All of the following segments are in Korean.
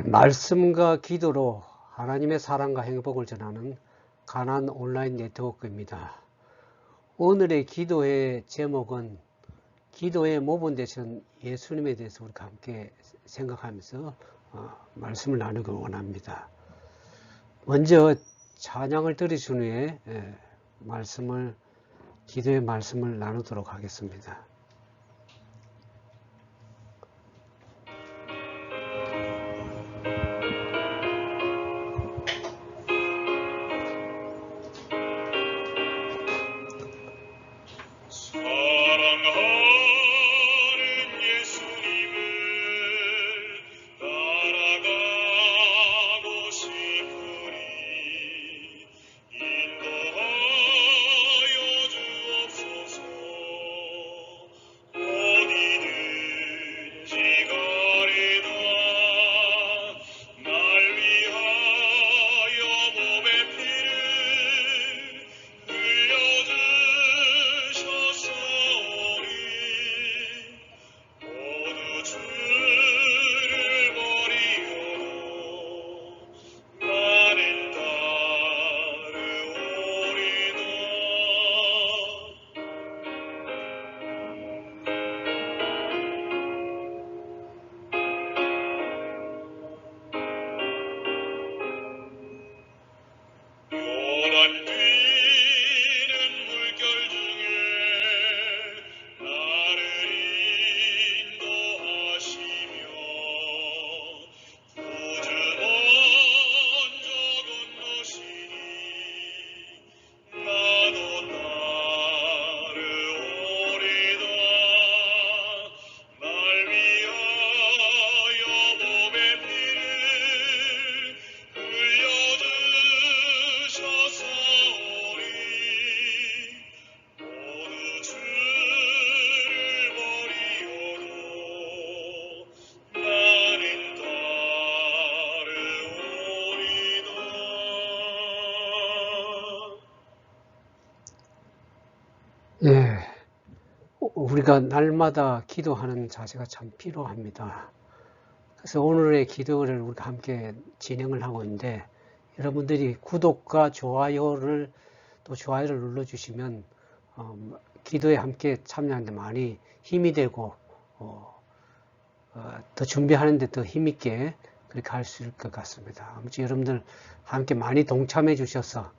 말씀과 기도로 하나님의 사랑과 행복을 전하는 가난 온라인 네트워크입니다. 오늘의 기도의 제목은 기도의 모본 되신 예수님에 대해서 우리가 함께 생각하면서 말씀을 나누기 원합니다. 먼저 찬양을 들으신 후에 기도의 말씀을 나누도록 하겠습니다. 예, 우리가 날마다 기도하는 자세가 참 필요합니다. 그래서 오늘의 기도를 우리가 함께 진행을 하고 있는데, 여러분들이 구독과 좋아요를 눌러주시면 기도에 함께 참여하는데 많이 힘이 되고 더 준비하는데 더 힘있게 그렇게 할 수 있을 것 같습니다. 아무튼 여러분들 함께 많이 동참해 주셔서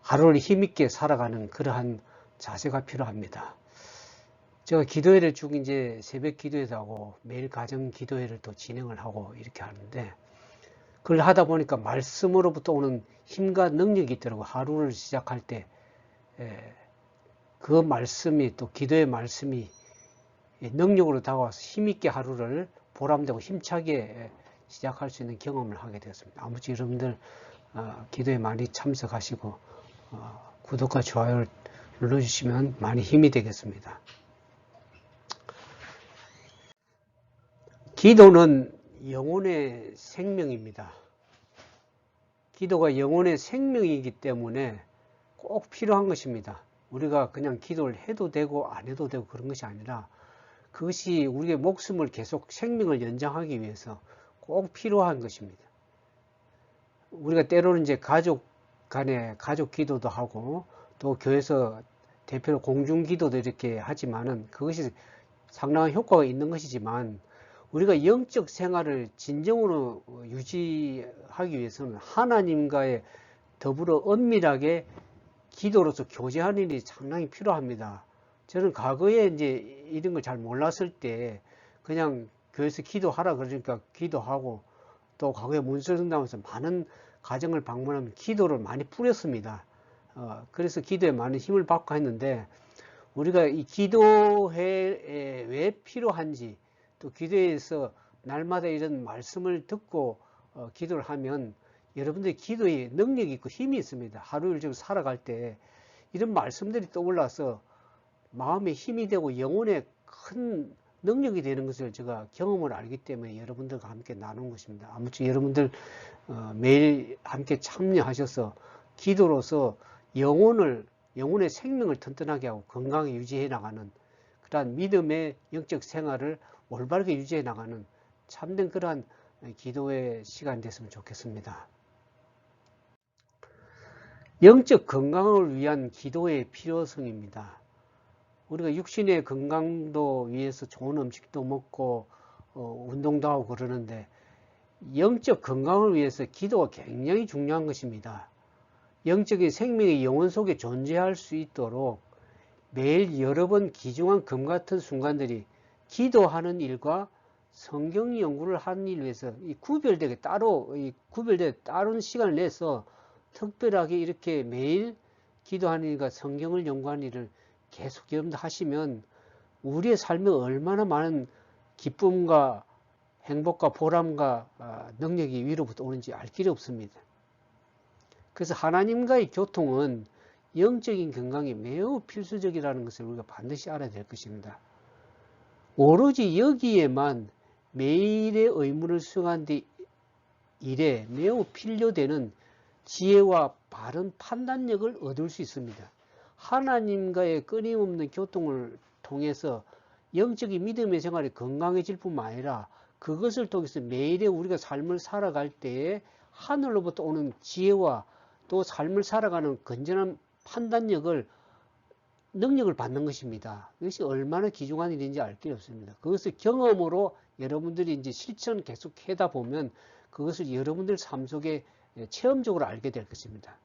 하루를 힘있게 살아가는 그러한 자세가 필요합니다. 제가 기도회를 쭉 이제 새벽 기도회도 하고 매일 가정 기도회를 또 진행을 하고 이렇게 하는데, 그걸 하다 보니까 말씀으로부터 오는 힘과 능력이 있더라고요. 하루를 시작할 때 그 말씀이, 또 기도의 말씀이 능력으로 다가와서 힘있게 하루를 보람되고 힘차게 시작할 수 있는 경험을 하게 되었습니다. 아무튼 여러분들 기도에 많이 참석하시고 구독과 좋아요를 눌러주시면 많이 힘이 되겠습니다. 기도는 영혼의 생명입니다. 기도가 영혼의 생명이기 때문에 꼭 필요한 것입니다. 우리가 그냥 기도를 해도 되고 안 해도 되고 그런 것이 아니라, 그것이 우리의 목숨을 계속 생명을 연장하기 위해서 꼭 필요한 것입니다. 우리가 때로는 이제 가족 간에 가족 기도도 하고 또 교회에서 대표로 공중 기도도 이렇게 하지만은 그것이 상당한 효과가 있는 것이지만, 우리가 영적 생활을 진정으로 유지하기 위해서는 하나님과의 더불어 은밀하게 기도로서 교제하는 일이 상당히 필요합니다. 저는 과거에 이제 이런 걸 잘 몰랐을 때 그냥 교회에서 기도하라 그러니까 기도하고, 또 과거에 문설성당에서 많은 가정을 방문하면 기도를 많이 뿌렸습니다. 그래서 기도에 많은 힘을 받고 했는데, 우리가 이 기도회에 왜 필요한지, 또 기도에서 날마다 이런 말씀을 듣고 기도를 하면 여러분들의 기도에 능력이 있고 힘이 있습니다. 하루를 좀 살아갈 때 이런 말씀들이 떠올라서 마음에 힘이 되고 영혼에 큰 능력이 되는 것을 제가 경험을 알기 때문에 여러분들과 함께 나눈 것입니다. 아무튼 여러분들 매일 함께 참여하셔서 기도로서 영혼의 생명을 튼튼하게 하고 건강하게 유지해 나가는 그러한 믿음의 영적 생활을 올바르게 유지해 나가는 참된 그러한 기도의 시간 됐으면 좋겠습니다. 영적 건강을 위한 기도의 필요성입니다. 우리가 육신의 건강도 위해서 좋은 음식도 먹고 운동도 하고 그러는데 영적 건강을 위해서 기도가 굉장히 중요한 것입니다. 영적인 생명이 영혼 속에 존재할 수 있도록 매일 여러 번 귀중한 금 같은 순간들이 기도하는 일과 성경 연구를 하는 일을 위해서 구별되게 따로 시간을 내서 특별하게 이렇게 매일 기도하는 일과 성경을 연구하는 일을 계속 여러분들 하시면 우리의 삶에 얼마나 많은 기쁨과 행복과 보람과 능력이 위로부터 오는지 알 길이 없습니다. 그래서 하나님과의 교통은 영적인 건강이 매우 필수적이라는 것을 우리가 반드시 알아야 될 것입니다. 오로지 여기에만 매일의 의무를 수행하는 데 일에 매우 필요되는 지혜와 바른 판단력을 얻을 수 있습니다. 하나님과의 끊임없는 교통을 통해서 영적인 믿음의 생활이 건강해질 뿐만 아니라 그것을 통해서 매일의 우리가 삶을 살아갈 때에 하늘로부터 오는 지혜와 또 삶을 살아가는 건전한 판단력을 능력을 받는 것입니다. 이것이 얼마나 귀중한 일인지 알 길이 없습니다. 그것을 경험으로 여러분들이 이제 실천 계속 하다 보면 그것을 여러분들 삶 속에 체험적으로 알게 될 것입니다.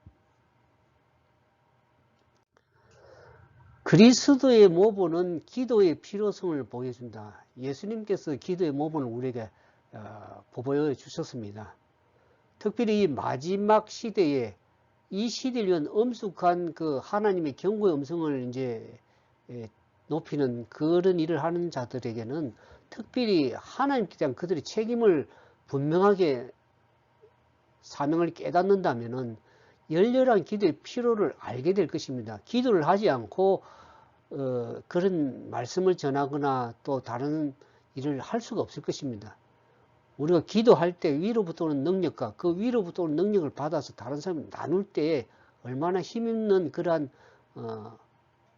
그리스도의 모본은 기도의 필요성을 보여준다. 예수님께서 기도의 모본을 우리에게 보여 주셨습니다. 특별히 이 마지막 시대에 이 시대를 위한 엄숙한 그 하나님의 경고의 음성을 이제 높이는 그런 일을 하는 자들에게는 특별히 하나님께 대한 그들의 책임을 분명하게 사명을 깨닫는다면은 열렬한 기도의 필요를 알게 될 것입니다. 기도를 하지 않고 그런 말씀을 전하거나 또 다른 일을 할 수가 없을 것입니다. 우리가 기도할 때 위로부터 오는 능력과 그 위로부터 오는 능력을 받아서 다른 사람이 나눌 때에 얼마나 힘있는 그러한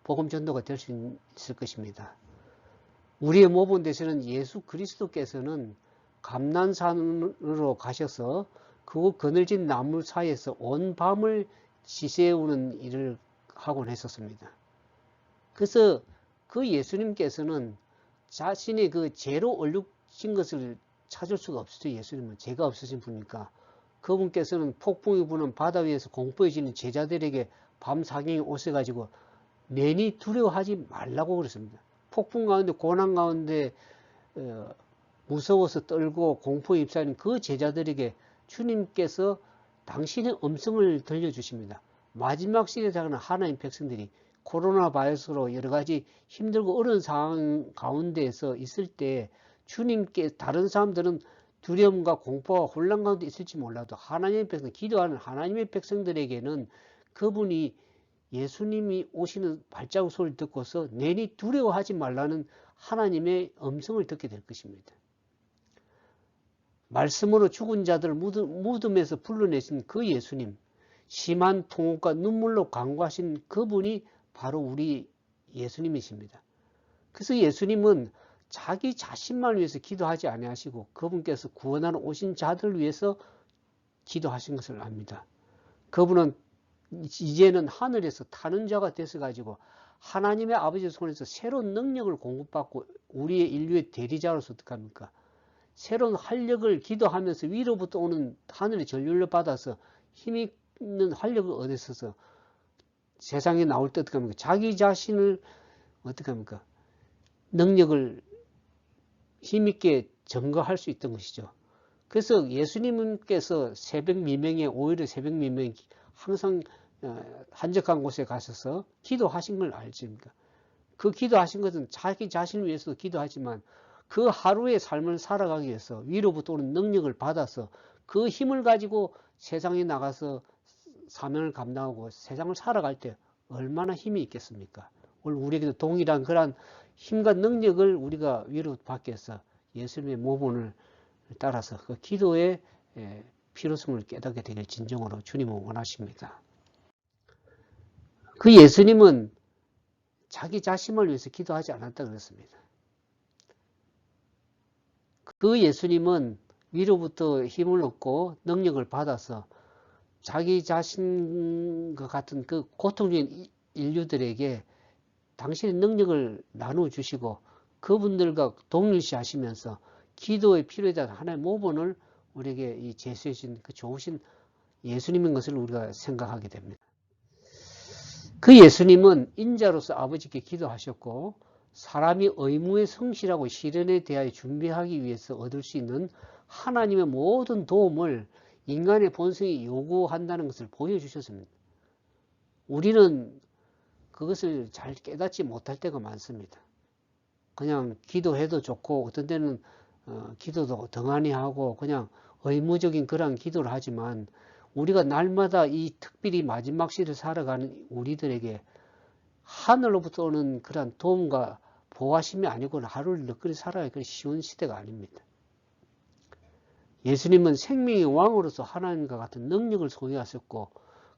복음 전도가 될 수 있을 것입니다. 우리의 모본 되시는 예수 그리스도께서는 감난산으로 가셔서 그 그늘진 나무 사이에서 온 밤을 지새우는 일을 하곤 했었습니다. 그래서 그 예수님께서는 자신의 그 죄로 얼룩진 것을 찾을 수가 없었죠. 예수님은 죄가 없으신 분이니까. 그분께서는 폭풍이 부는 바다 위에서 공포해지는 제자들에게 밤 사경에 오셔가지고 내니 두려워하지 말라고 그랬습니다. 폭풍 가운데 고난 가운데 무서워서 떨고 공포에 휩싸인 그 제자들에게 주님께서 당신의 음성을 들려주십니다. 마지막 시대에 살아가는 하나님 백성들이 코로나 바이러스로 여러 가지 힘들고 어려운 상황 가운데에서 있을 때 주님께 다른 사람들은 두려움과 공포와 혼란 가운데 있을지 몰라도 하나님의 백성, 기도하는 하나님의 백성들에게는 그분이 예수님이 오시는 발자국 소리를 듣고서 내니 두려워하지 말라는 하나님의 음성을 듣게 될 것입니다. 말씀으로 죽은 자들을 무덤에서 불러내신 그 예수님, 심한 통곡과 눈물로 간구하신 그분이 바로 우리 예수님이십니다. 그래서 예수님은 자기 자신만 위해서 기도하지 아니하시고 그분께서 구원하러 오신 자들을 위해서 기도하신 것을 압니다. 그분은 이제는 하늘에서 타는 자가 되서 가지고 하나님의 아버지의 손에서 새로운 능력을 공급받고 우리의 인류의 대리자로서 어떡합니까? 새로운 활력을 기도하면서 위로부터 오는 하늘의 전율을 받아서 힘있는 활력을 얻어서 세상에 나올 때 어떡합니까? 자기 자신을 어떡합니까? 능력을 힘있게 증거할 수 있던 것이죠. 그래서 예수님께서 새벽 미명에 오히려 새벽 미명에 항상 한적한 곳에 가셔서 기도하신 걸 알십니까? 그 기도하신 것은 자기 자신을 위해서도 기도하지만 그 하루의 삶을 살아가기 위해서 위로부터 오는 능력을 받아서 그 힘을 가지고 세상에 나가서 사명을 감당하고 세상을 살아갈 때 얼마나 힘이 있겠습니까? 오늘 우리에게도 동일한 그러한 힘과 능력을 우리가 위로부터 받기 위해서 예수님의 모본을 따라서 그 기도의 필요성을 깨닫게 되길 진정으로 주님은 원하십니다. 그 예수님은 자기 자신을 위해서 기도하지 않았다 그랬습니다. 그 예수님은 위로부터 힘을 얻고 능력을 받아서 자기 자신과 같은 그 고통적인 인류들에게 당신의 능력을 나누어 주시고 그분들과 동일시 하시면서 기도의 필요에 대한 하나의 모본을 우리에게 이 제시해 주신 그 좋으신 예수님인 것을 우리가 생각하게 됩니다. 그 예수님은 인자로서 아버지께 기도하셨고 사람이 의무에 성실하고 실현에 대하여 준비하기 위해서 얻을 수 있는 하나님의 모든 도움을 인간의 본성이 요구한다는 것을 보여주셨습니다. 우리는 그것을 잘 깨닫지 못할 때가 많습니다. 그냥 기도해도 좋고 어떤 때는 기도도 등한히 하고 그냥 의무적인 그런 기도를 하지만 우리가 날마다 이 특별히 마지막 시를 살아가는 우리들에게 하늘로부터 오는 그런 도움과 보호하심이 아니고는 하루를 너끈히 살아야 그런 쉬운 시대가 아닙니다. 예수님은 생명의 왕으로서 하나님과 같은 능력을 소유하셨고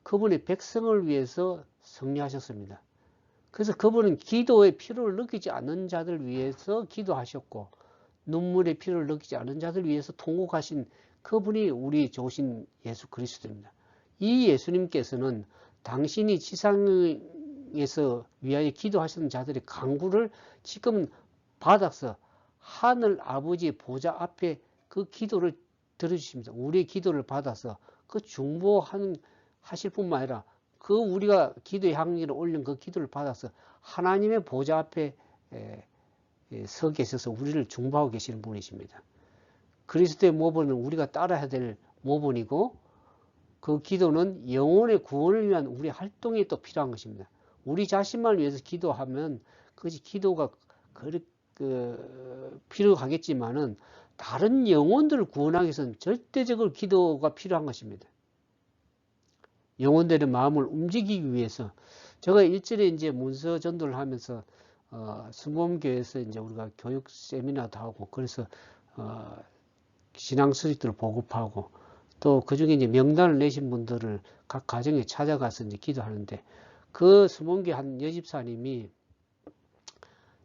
그분의 백성을 위해서 승리하셨습니다. 그래서 그분은 기도의 필요를 느끼지 않는 자들 위해서 기도하셨고 눈물의 필요를 느끼지 않는 자들 위해서 통곡하신 그분이 우리 좋으신 예수 그리스도입니다. 이 예수님께서는 당신이 지상에서 위하여 기도하시는 자들의 간구를 지금 받아서 하늘 아버지의 보좌 앞에 그 기도를 들어주십니다. 우리의 기도를 받아서 그 중보하실 뿐만 아니라 그 우리가 기도의 향기를 올린 그 기도를 받아서 하나님의 보좌 앞에 서 계셔서 우리를 중보하고 계시는 분이십니다. 그리스도의 모본은 우리가 따라야 될 모본이고 그 기도는 영혼의 구원을 위한 우리 활동이 또 필요한 것입니다. 우리 자신만을 위해서 기도하면 그것이 기도가 필요하겠지만은 다른 영혼들을 구원하기 위해서는 절대적으로 기도가 필요한 것입니다. 영혼들의 마음을 움직이기 위해서 제가 일전에 이제 문서 전도를 하면서 순복음교회에서 이제 우리가 교육 세미나도 하고 그래서 신앙 수직들을 보급하고 또 그중에 이제 명단을 내신 분들을 각 가정에 찾아가서 이제 기도하는데 그 순복음교회 한 여집사님이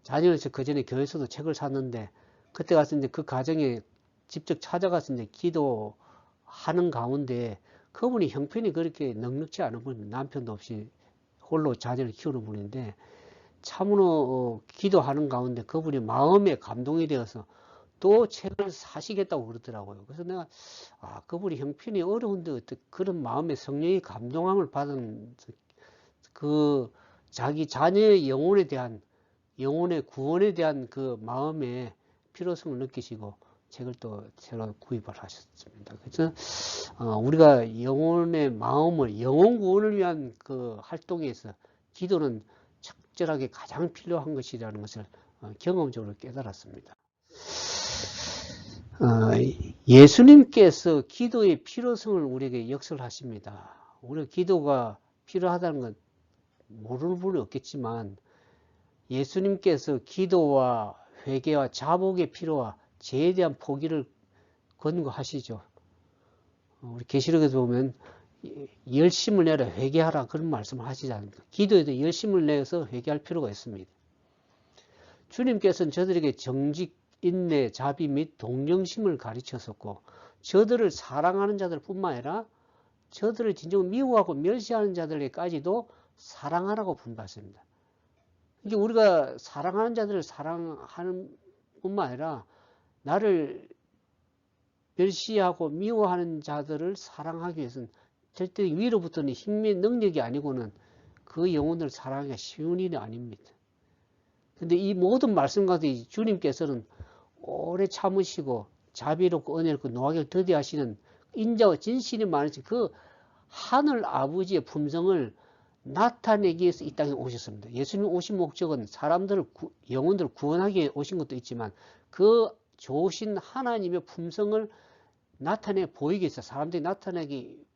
자녀는 그 전에 교회에서도 책을 샀는데 그때 가서 이제 그 가정에 직접 찾아가서 이제 기도하는 가운데 그분이 형편이 그렇게 넉넉지 않은 분입니다. 남편도 없이 홀로 자녀를 키우는 분인데 참으로 기도하는 가운데 그분이 마음에 감동이 되어서 또 책을 사시겠다고 그러더라고요. 그래서 내가 그분이 형편이 어려운데 어떻게 그런 마음에 성령의 감동함을 받은 그 자기 자녀의 영혼에 대한 영혼의 구원에 대한 그 마음의 필요성을 느끼시고 책을 또 새로 구입을 하셨습니다. 그래서 우리가 영혼의 마음을 영혼 구원을 위한 그 활동에서 기도는 적절하게 가장 필요한 것이라는 것을 경험적으로 깨달았습니다. 예수님께서 기도의 필요성을 우리에게 역설하십니다. 우리가 기도가 필요하다는 건 모르는 분이 없겠지만 예수님께서 기도와 회개와 자복의 필요와 죄에 대한 포기를 권고하시죠. 우리 계시록에서 보면 열심을 내라 회개하라 그런 말씀을 하시지 않습니까? 기도에도 열심을 내서 회개할 필요가 있습니다. 주님께서는 저들에게 정직, 인내, 자비 및 동정심을 가르쳤었고 저들을 사랑하는 자들 뿐만 아니라 저들을 진정으로 미워하고 멸시하는 자들에게까지도 사랑하라고 분부하십니다. 이게 우리가 사랑하는 자들을 사랑하는 뿐만 아니라 나를 멸시하고 미워하는 자들을 사랑하기 위해서는 절대 위로부터는 힘의 능력이 아니고는 그 영혼들을 사랑하기가 쉬운 일이 아닙니다. 근데 이 모든 말씀 가운데 주님께서는 오래 참으시고 자비롭고 은혜롭고 노하기를 더디하시는 인자와 진실이 많으신 그 하늘 아버지의 품성을 나타내기 위해서 이 땅에 오셨습니다. 예수님 오신 목적은 사람들을 영혼들을 구원하기 위해 오신 것도 있지만 그 좋으신 하나님의 품성을 나타내 보이기 위해서 사람들이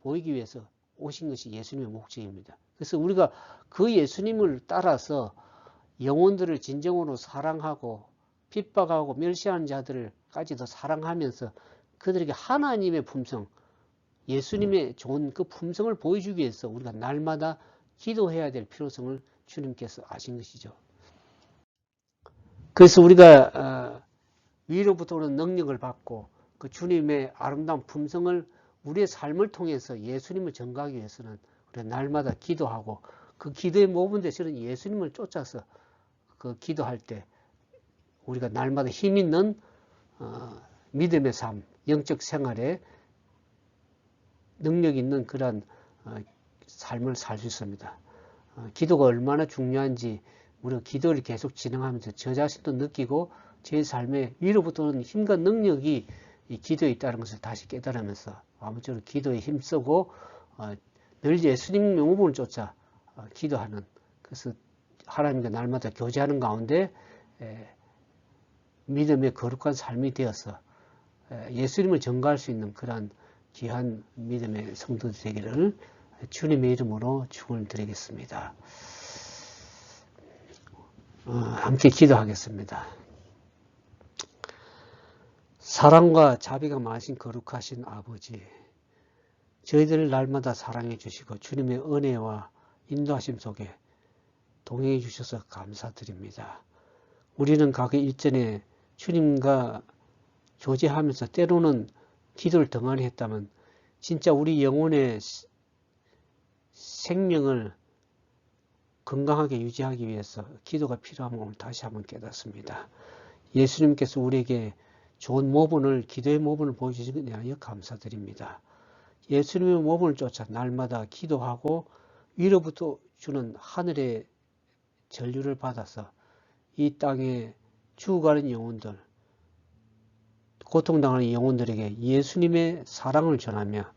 보이기 위해서 오신 것이 예수님의 목적입니다. 그래서 우리가 그 예수님을 따라서 영혼들을 진정으로 사랑하고 핍박하고 멸시하는 자들까지도 사랑하면서 그들에게 하나님의 품성, 예수님의 좋은 그 품성을 보여주기 위해서 우리가 날마다 기도해야 될 필요성을 주님께서 아신 것이죠. 그래서 우리가 위로부터 오는 능력을 받고 그 주님의 아름다운 품성을 우리의 삶을 통해서 예수님을 전가하기 위해서는 우리가 날마다 기도하고 그 기도의 모든 대신은 예수님을 쫓아서 그 기도할 때 우리가 날마다 힘 있는 믿음의 삶, 영적 생활에 능력 있는 그런 삶을 살 수 있습니다. 기도가 얼마나 중요한지 우리가 기도를 계속 진행하면서 저 자신도 느끼고 제 삶에 위로부터 오는 힘과 능력이 이 기도에 있다는 것을 다시 깨달으면서 아무쪼록 기도에 힘쓰고 늘 예수님 명분을 쫓아 기도하는, 그래서 하나님과 날마다 교제하는 가운데 믿음의 거룩한 삶이 되어서 예수님을 전가할 수 있는 그러한 귀한 믿음의 성도들 되기를 주님의 이름으로 축원드리겠습니다. 함께 기도하겠습니다. 사랑과 자비가 많으신 거룩하신 아버지, 저희들을 날마다 사랑해 주시고 주님의 은혜와 인도하심 속에 동행해 주셔서 감사드립니다. 우리는 각 일전에 주님과 교제하면서 때로는 기도를 등한히 했다면 진짜 우리 영혼의 생명을 건강하게 유지하기 위해서 기도가 필요함을 오늘 다시 한번 깨닫습니다. 예수님께서 우리에게 좋은 모본을, 기도의 모본을 보여주시기 위하여 감사드립니다. 예수님의 모본을 쫓아 날마다 기도하고 위로부터 주는 하늘의 전류를 받아서 이 땅에 죽어가는 영혼들, 고통당하는 영혼들에게 예수님의 사랑을 전하며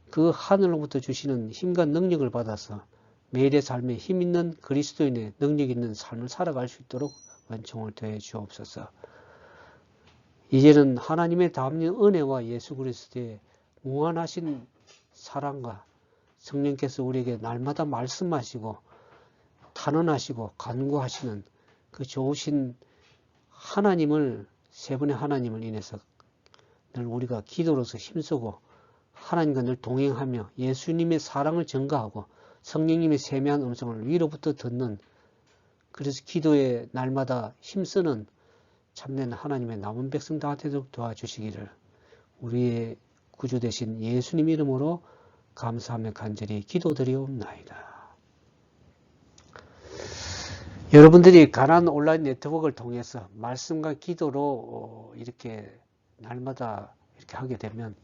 그 하늘로부터 주시는 힘과 능력을 받아서 매일의 삶에 힘 있는 그리스도인의 능력 있는 삶을 살아갈 수 있도록 은총을 더해 주옵소서. 이제는 하나님의 담는 은혜와 예수 그리스도의 무한하신 사랑과 성령께서 우리에게 날마다 말씀하시고 탄원하시고 간구하시는 그 좋으신 하나님을, 세 분의 하나님을 인해서 늘 우리가 기도로서 힘쓰고 하나님과 늘 동행하며 예수님의 사랑을 전가하고 성령님의 세미한 음성을 위로부터 듣는, 그래서 기도에 날마다 힘쓰는 참된 하나님의 남은 백성 다 되도록 도와주시기를 우리의 구주 되신 예수님 이름으로 감사하며 간절히 기도드리옵나이다. 여러분들이 가난 온라인 네트워크를 통해서 말씀과 기도로 이렇게 날마다 이렇게 하게 되면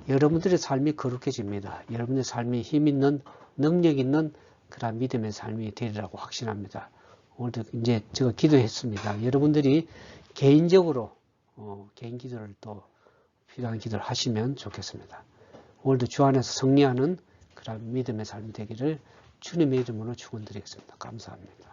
여러분들의 삶이 거룩해집니다. 여러분의 삶이 힘 있는, 능력 있는 그런 믿음의 삶이 되리라고 확신합니다. 오늘도 이제 제가 기도했습니다. 여러분들이 개인적으로 개인 기도를 또 필요한 기도를 하시면 좋겠습니다. 오늘도 주 안에서 승리하는 그런 믿음의 삶이 되기를 주님의 이름으로 축원드리겠습니다. 감사합니다.